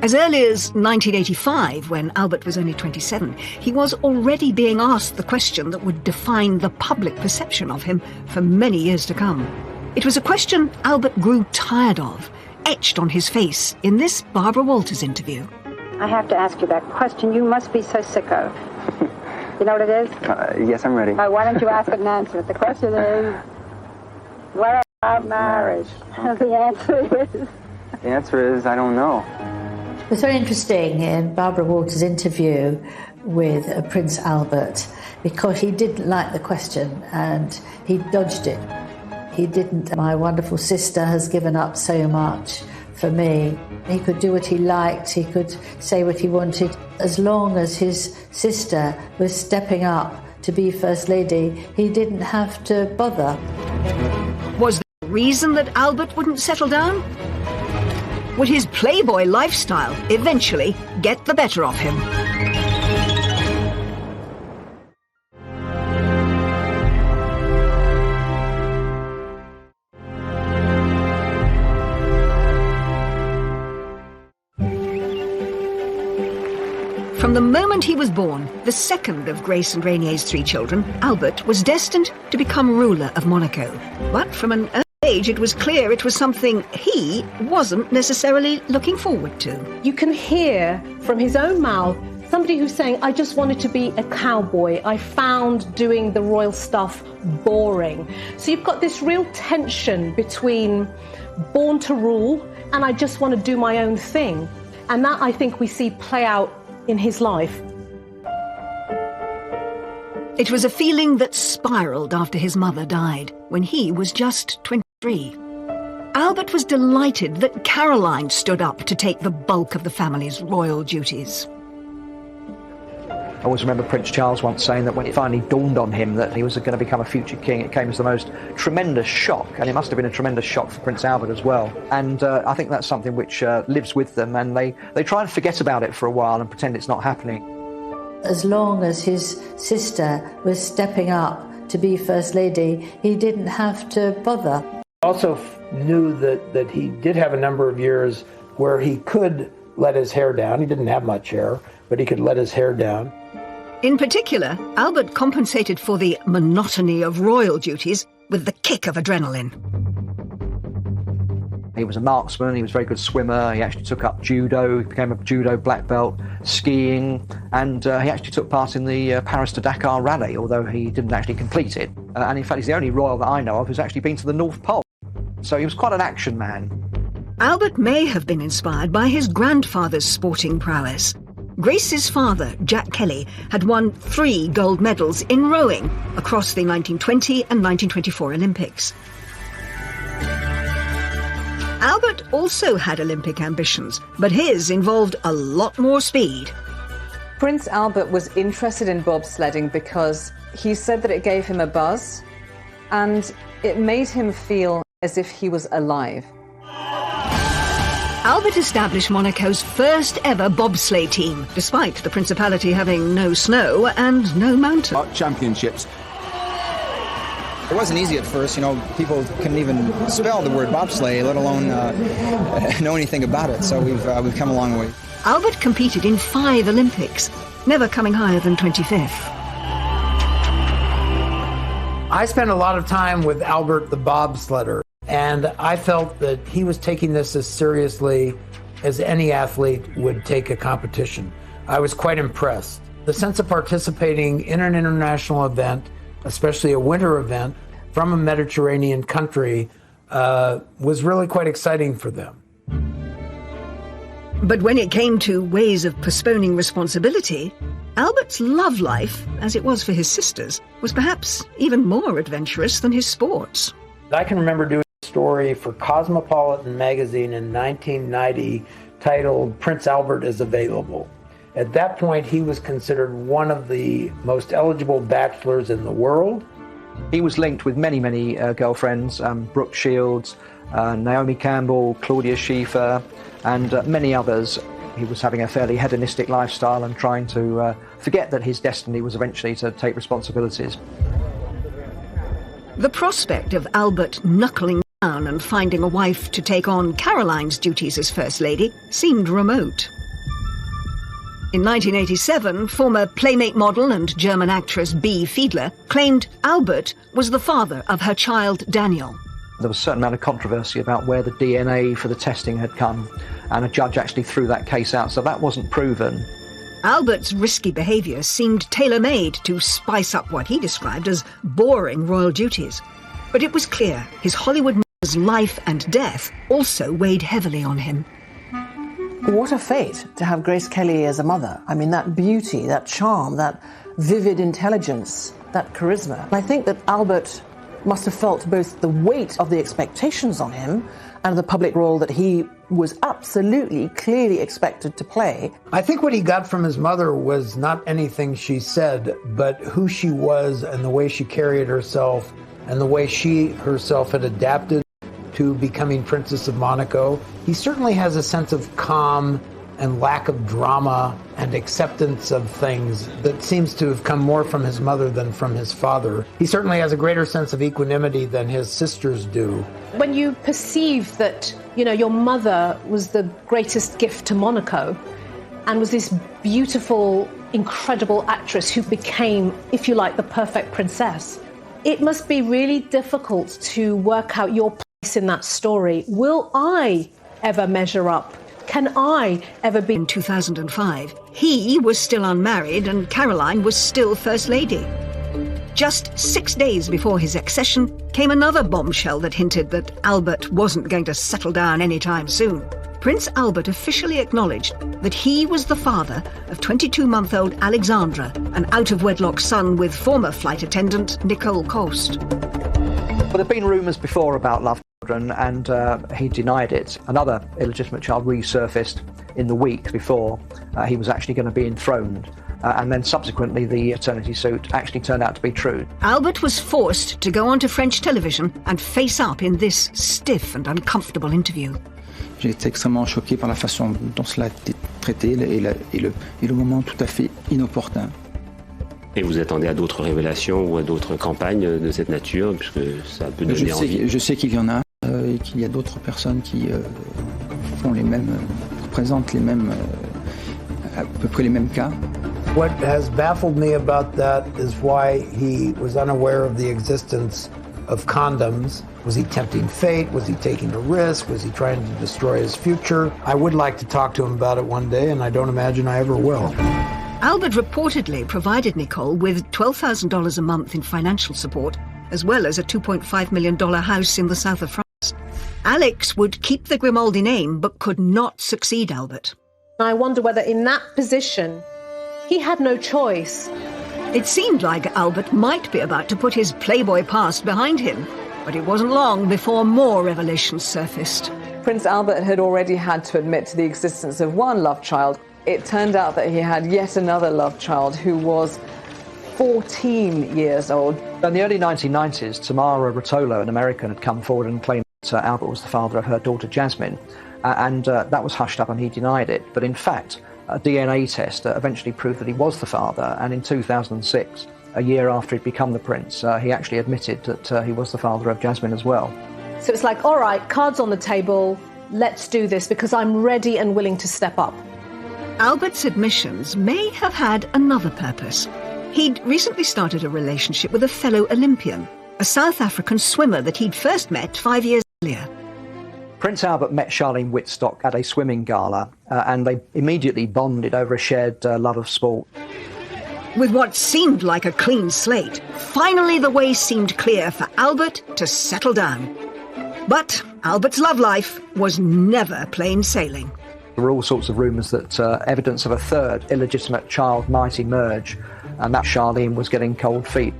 As early as 1985, when Albert was only 27, he was already being asked the question that would define the public perception of him for many years to come. It was a question Albert grew tired of, etched on his face in this Barbara Walters interview. I have to ask you that question you must be so sick of. You know what it is? Yes, I'm ready. Why don't you ask it and answer it? The question is, what about marriage? The answer is, I don't know. It was very interesting in Barbara Walters' interview with Prince Albert because he didn't like the question and he dodged it. He didn't. My wonderful sister has given up so much for me. He could do what he liked, he could say what he wanted. As long as his sister was stepping up to be First Lady, he didn't have to bother. Was there a reason that Albert wouldn't settle down? Would his playboy lifestyle eventually get the better of him? From the moment he was born, the second of Grace and Rainier's 3 children, Albert was destined to become ruler of Monaco. But from an early age, it was clear it was something he wasn't necessarily looking forward to. You can hear from his own mouth somebody who's saying, I just wanted to be a cowboy. I found doing the royal stuff boring. So you've got this real tension between born to rule and I just want to do my own thing. And that, I think, we see play out in his life. It was a feeling that spiraled after his mother died, when he was just 23. Albert was delighted that Caroline stood up to take the bulk of the family's royal duties. I always remember Prince Charles once saying that when it finally dawned on him that he was going to become a future king, it came as the most tremendous shock, and it must have been a tremendous shock for Prince Albert as well. And I think that's something which lives with them, and they try and forget about it for a while and pretend it's not happening. As long as his sister was stepping up to be First Lady, he didn't have to bother. Also knew that he did have a number of years where he could let his hair down. He didn't have much hair, but he could let his hair down. In particular, Albert compensated for the monotony of royal duties with the kick of adrenaline. He was a marksman, he was a very good swimmer, he actually took up judo, he became a judo black belt, skiing, and he actually took part in the Paris to Dakar rally, although he didn't actually complete it. And in fact, he's the only royal that I know of who's actually been to the North Pole. So he was quite an action man. Albert may have been inspired by his grandfather's sporting prowess. Grace's father, Jack Kelly, had won 3 gold medals in rowing across the 1920 and 1924 Olympics. Albert also had Olympic ambitions, but his involved a lot more speed. Prince Albert was interested in bobsledding because he said that it gave him a buzz and it made him feel as if he was alive. Albert established Monaco's first ever bobsleigh team, despite the Principality having no snow and no mountain. Championships. It wasn't easy at first, people couldn't even spell the word bobsleigh, let alone know anything about it, so we've come a long way. Albert competed in 5 Olympics, never coming higher than 25th. I spent a lot of time with Albert the bobsledder, and I felt that he was taking this as seriously as any athlete would take a competition. I was quite impressed. The sense of participating in an international event, especially a winter event, from a Mediterranean country, was really quite exciting for them. But when it came to ways of postponing responsibility, Albert's love life, as it was for his sisters, was perhaps even more adventurous than his sports. I can remember doing story for Cosmopolitan magazine in 1990 titled Prince Albert is Available. At that point, he was considered one of the most eligible bachelors in the world. He was linked with many girlfriends, Brooke Shields, Naomi Campbell, Claudia Schiffer, and many others. He was having a fairly hedonistic lifestyle and trying to forget that his destiny was eventually to take responsibilities. The prospect of Albert knuckling down and finding a wife to take on Caroline's duties as First Lady seemed remote. In 1987, former Playmate model and German actress Bea Fiedler claimed Albert was the father of her child Daniel. There was a certain amount of controversy about where the DNA for the testing had come, and a judge actually threw that case out, so that wasn't proven. Albert's risky behaviour seemed tailor-made to spice up what he described as boring royal duties. But it was clear his Hollywood mother's life and death also weighed heavily on him. What a fate to have Grace Kelly as a mother. I mean, that beauty, that charm, that vivid intelligence, that charisma. I think that Albert must have felt both the weight of the expectations on him and the public role that he was absolutely, clearly expected to play. I think what he got from his mother was not anything she said, but who she was and the way she carried herself and the way she herself had adapted to becoming Princess of Monaco. He certainly has a sense of calm and lack of drama and acceptance of things that seems to have come more from his mother than from his father. He certainly has a greater sense of equanimity than his sisters do. When you perceive that, your mother was the greatest gift to Monaco and was this beautiful, incredible actress who became, if you like, the perfect princess, it must be really difficult to work out your place in that story. Will I ever measure up? Can I ever be? In 2005, he was still unmarried and Caroline was still First Lady. Just 6 days before his accession came another bombshell that hinted that Albert wasn't going to settle down anytime soon. Prince Albert officially acknowledged that he was the father of 22-month-old Alexandra, an out-of-wedlock son with former flight attendant Nicole Cost. Well, there have been rumours before about love children, and he denied it. Another illegitimate child resurfaced in the week before he was actually going to be enthroned. And then subsequently the paternity suit actually turned out to be true. Albert was forced to go onto French television and face up in this stiff and uncomfortable interview. J'ai été extrêmement choqué par la façon dont cela a été traité et le moment tout à fait inopportun. Et vous attendez à d'autres révélations ou à d'autres campagnes de cette nature, puisque ça peut donner envie? Je sais qu'il y en a et qu'il y a d'autres personnes qui font les mêmes, présentent les mêmes, à peu près les mêmes cas. What has baffled me about that is why he was unaware of the existence of condoms. Was he tempting fate? Was he taking a risk? Was he trying to destroy his future? I would like to talk to him about it one day, and I don't imagine I ever will. Albert reportedly provided Nicole with $12,000 a month in financial support, as well as a $2.5 million house in the south of France. Alex would keep the Grimaldi name, but could not succeed Albert. I wonder whether in that position, he had no choice. It seemed like Albert might be about to put his Playboy past behind him, but it wasn't long before more revelations surfaced. Prince Albert had already had to admit to the existence of one love child. It turned out that he had yet another love child who was 14 years old. In the early 1990s, Tamara Rotolo, an American, had come forward and claimed that Albert was the father of her daughter Jasmine, and that was hushed up and he denied it. But in fact, a DNA test eventually proved that he was the father, and in 2006, a year after he'd become the prince, he actually admitted that he was the father of Jasmine as well. So it's like, all right, cards on the table, let's do this because I'm ready and willing to step up. Albert's admissions may have had another purpose. He'd recently started a relationship with a fellow Olympian, a South African swimmer that he'd first met 5 years earlier. Prince Albert met Charlene Wittstock at a swimming gala, and they immediately bonded over a shared love of sport. With what seemed like a clean slate, finally the way seemed clear for Albert to settle down. But Albert's love life was never plain sailing. There were all sorts of rumours that evidence of a third illegitimate child might emerge, and that Charlene was getting cold feet.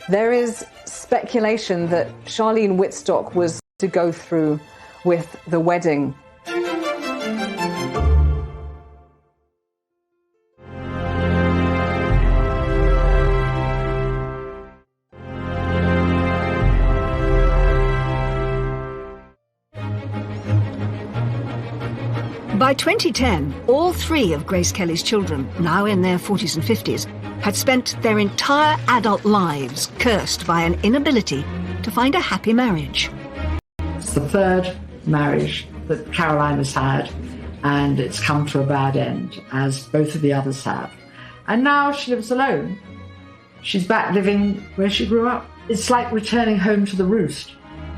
There is speculation that Charlene Wittstock was to go through with the wedding. By 2010, all three of Grace Kelly's children, now in their 40s and 50s, had spent their entire adult lives cursed by an inability to find a happy marriage. It's the third marriage that Caroline has had, and it's come to a bad end, as both of the others have. And now she lives alone. She's back living where she grew up. It's like returning home to the roost.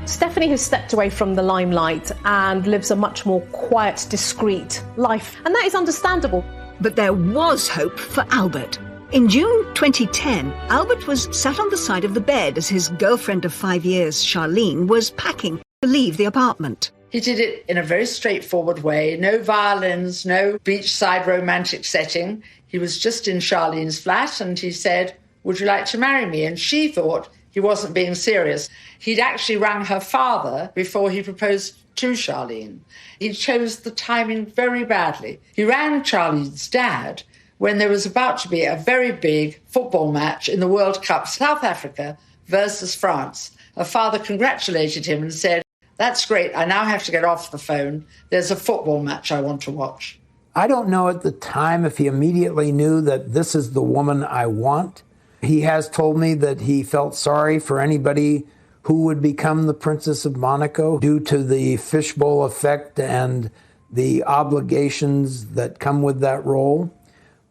Stephanie has stepped away from the limelight and lives a much more quiet, discreet life, and that is understandable. But there was hope for Albert. In June 2010, Albert was sat on the side of the bed as his girlfriend of 5 years, Charlene, was packing to leave the apartment. He did it in a very straightforward way. No violins, no beachside romantic setting. He was just in Charlene's flat and he said, "Would you like to marry me?" And she thought he wasn't being serious. He'd actually rang her father before he proposed to Charlene. He chose the timing very badly. He rang Charlene's dad when there was about to be a very big football match in the World Cup, South Africa versus France. Her father congratulated him and said, "That's great, I now have to get off the phone. There's a football match I want to watch." I don't know at the time if he immediately knew that this is the woman I want. He has told me that he felt sorry for anybody who would become the Princess of Monaco due to the fishbowl effect and the obligations that come with that role.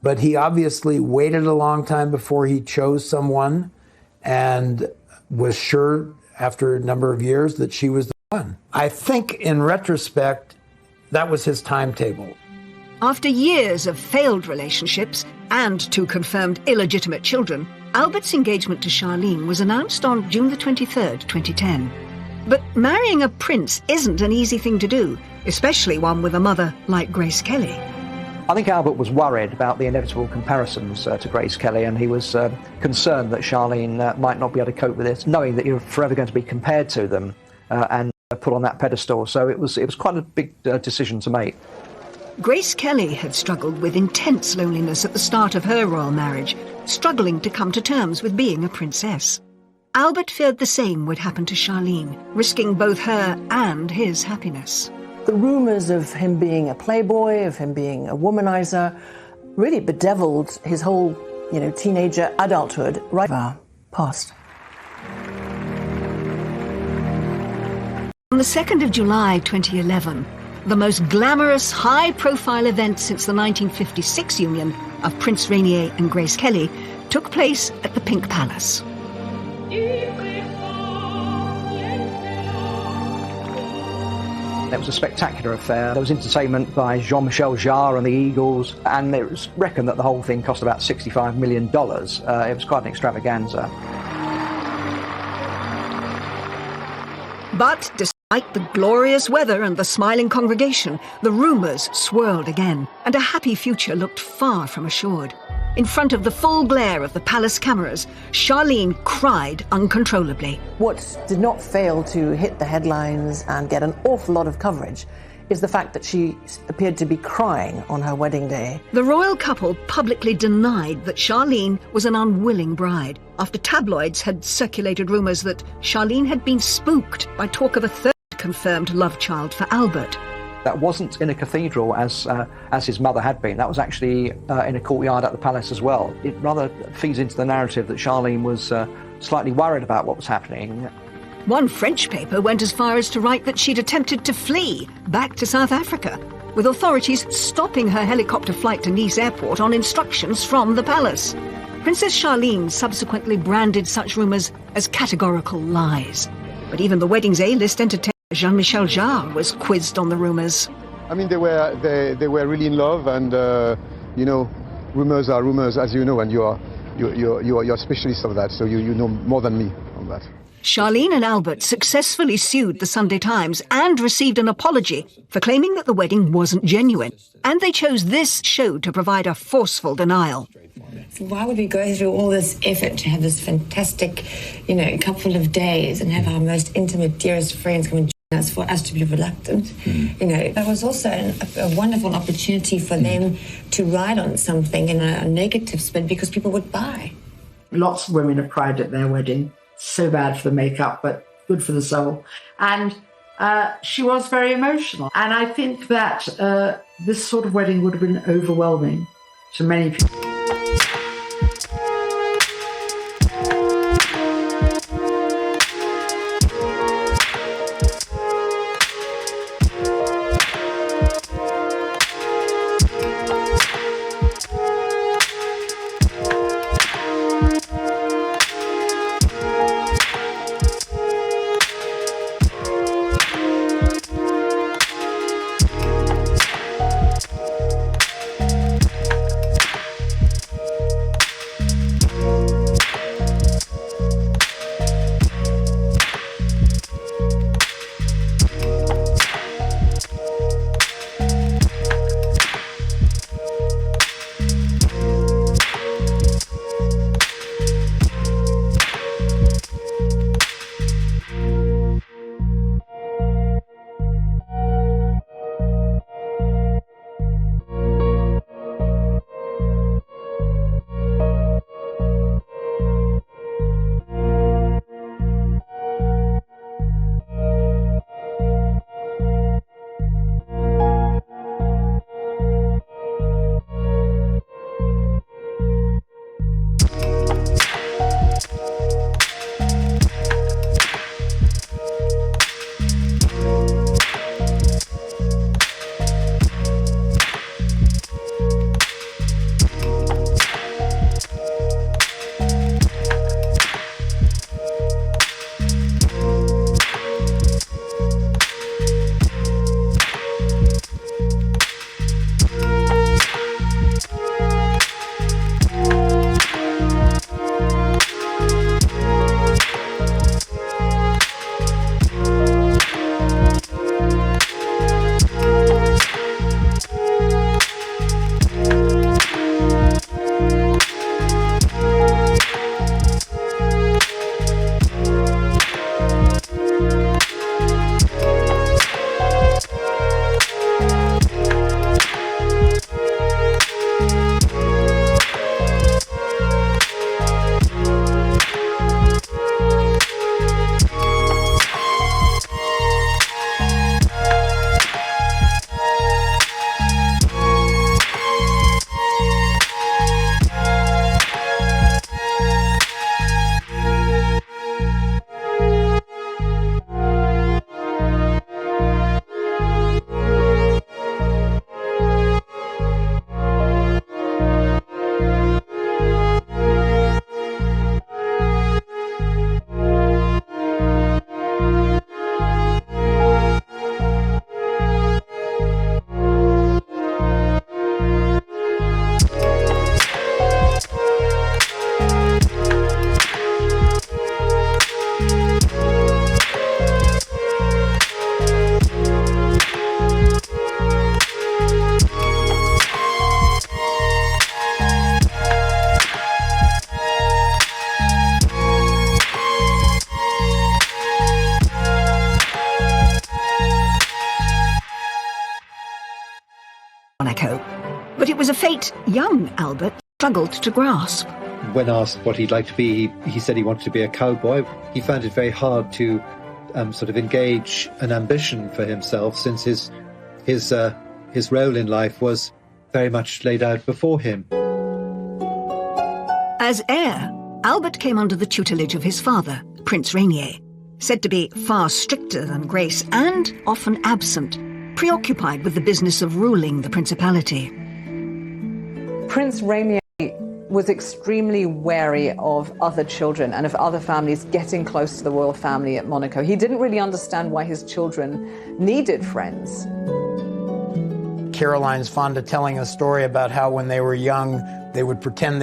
But he obviously waited a long time before he chose someone and was sure after a number of years that she was the one. I think in retrospect, that was his timetable. After years of failed relationships and two confirmed illegitimate children, Albert's engagement to Charlene was announced on June the 23rd, 2010. But marrying a prince isn't an easy thing to do, especially one with a mother like Grace Kelly. I think Albert was worried about the inevitable comparisons to Grace Kelly, and he was concerned that Charlene might not be able to cope with this, knowing that you're forever going to be compared to them and put on that pedestal. So it was quite a big decision to make. Grace Kelly had struggled with intense loneliness at the start of her royal marriage, struggling to come to terms with being a princess. Albert feared the same would happen to Charlene, risking both her and his happiness. The rumours of him being a playboy, of him being a womanizer, really bedeviled his whole, teenager adulthood right past. On the 2nd of July 2011, the most glamorous, high-profile event since the 1956 union of Prince Rainier and Grace Kelly took place at the Pink Palace. It was a spectacular affair. There was entertainment by Jean-Michel Jarre and the Eagles, and it was reckoned that the whole thing cost about $65 million. It was quite an extravaganza. But despite the glorious weather and the smiling congregation, the rumours swirled again, and a happy future looked far from assured. In front of the full glare of the palace cameras, Charlene cried uncontrollably. What did not fail to hit the headlines and get an awful lot of coverage is the fact that she appeared to be crying on her wedding day. The royal couple publicly denied that Charlene was an unwilling bride, after tabloids had circulated rumours that Charlene had been spooked by talk of a third confirmed love child for Albert. That wasn't in a cathedral as his mother had been. That was actually in a courtyard at the palace as well. It rather feeds into the narrative that Charlene was slightly worried about what was happening. One French paper went as far as to write that she'd attempted to flee back to South Africa, with authorities stopping her helicopter flight to Nice airport on instructions from the palace. Princess Charlene subsequently branded such rumours as categorical lies. But even the wedding's A-list entertainer Jean-Michel Jarre was quizzed on the rumours. I mean, they were really in love, and rumours are rumours, as you know, and you're a specialist of that, so you know more than me on that. Charlene and Albert successfully sued the Sunday Times and received an apology for claiming that the wedding wasn't genuine, and they chose this show to provide a forceful denial. So why would we go through all this effort to have this fantastic, couple of days and have our most intimate, dearest friends come and As for us to be reluctant, you know, that was also a wonderful opportunity for them to ride on something in a negative spin because people would buy. Lots of women have cried at their wedding. So bad for the makeup, but good for the soul. And she was very emotional. And I think that this sort of wedding would have been overwhelming to many people. Monaco. But it was a fate young Albert struggled to grasp. When asked what he'd like to be, he said he wanted to be a cowboy. He found it very hard to sort of engage an ambition for himself, since his role in life was very much laid out before him. As heir, Albert came under the tutelage of his father, Prince Rainier, said to be far stricter than Grace and often absent, preoccupied with the business of ruling the principality. Prince Rainier was extremely wary of other children and of other families getting close to the royal family at Monaco. He didn't really understand why his children needed friends. Caroline's fond of telling a story about how when they were young, they would pretend